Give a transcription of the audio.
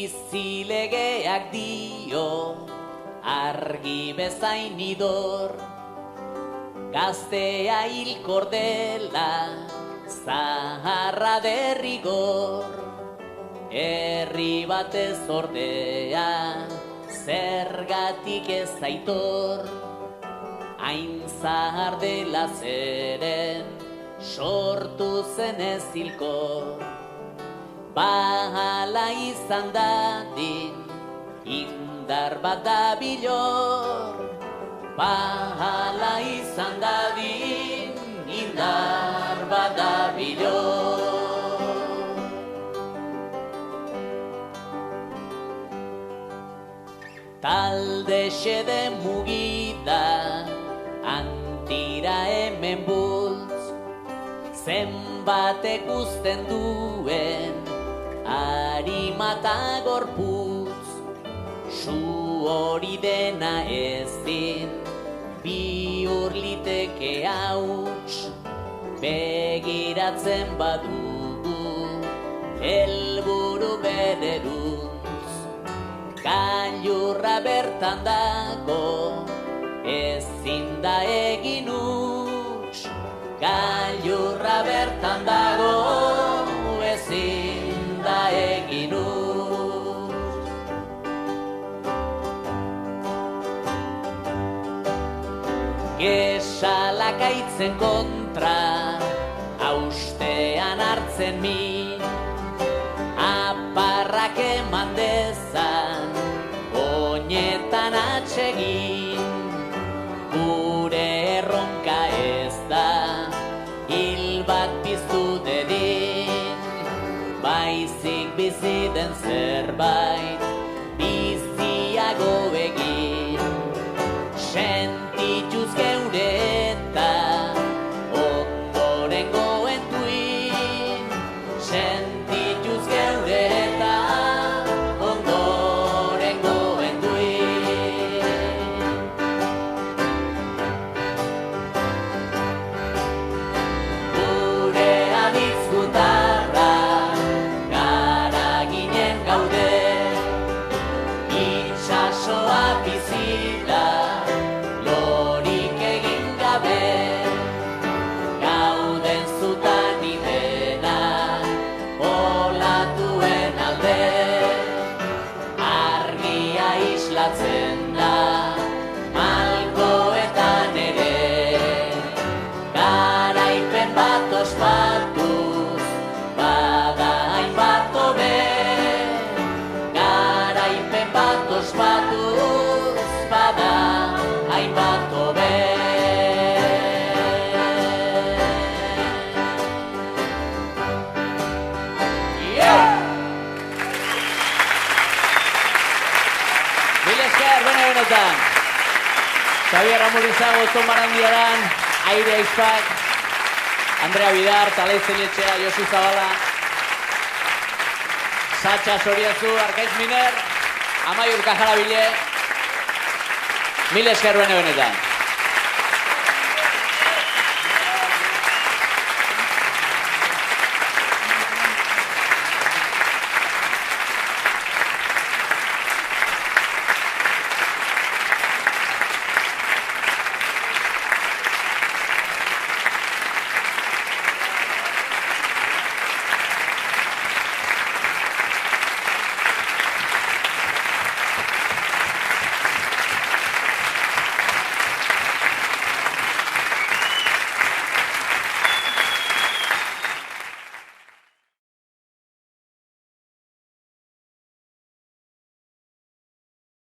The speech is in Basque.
Bizilegeak dio argi bezain idor, gaztea hilkor dela zaharra derrigor, herri batez ordea zergatik ez aitor, hain zahar dela zeren sortu zen ez hilkor. Bahala izan dadin indar bat dabilor, bahala izan dadin indar bat dabilor. Talde xede mugida antira hemen bultz, zenbat ikusten duen harimata gorputz, su hori dena ezin bihur liteke hauts, begiratzen badugu helburu bederuntz, gailurra bertan dago ezin da egin huts, gailurra bertan dago ezin da egin huts. Gesalak aitzen kontra haustean hartzen min, aparrak eman dezan oinetan atsegin, gure erronka ez da hil bat piztu dedin, baizik bizi den zerbait biziago egin, sentituz geure eta ondorengoen duin, sentituz geure eta ondorengoen duin. Gure aditz gutarra gara ginen gaude, itxasoa bizila lorik egin gabe, gauden zutan idena olatuen alde, argia islatzen da malkoetan ere, garaipen bat ospatuz bada hainbat hobe, garaipen bat ospatuz bada hainbat hobe. Mila esker, benetan. Xabier Amurizago, Zon Barandiaran, Aire Aizpak, Andrea Bidar, Talaiz Zelietxea, Josu Zabala, Satxa Soriazu, Arkaiz Miner, Amaiur Kajarabile. Mila esker, benetan.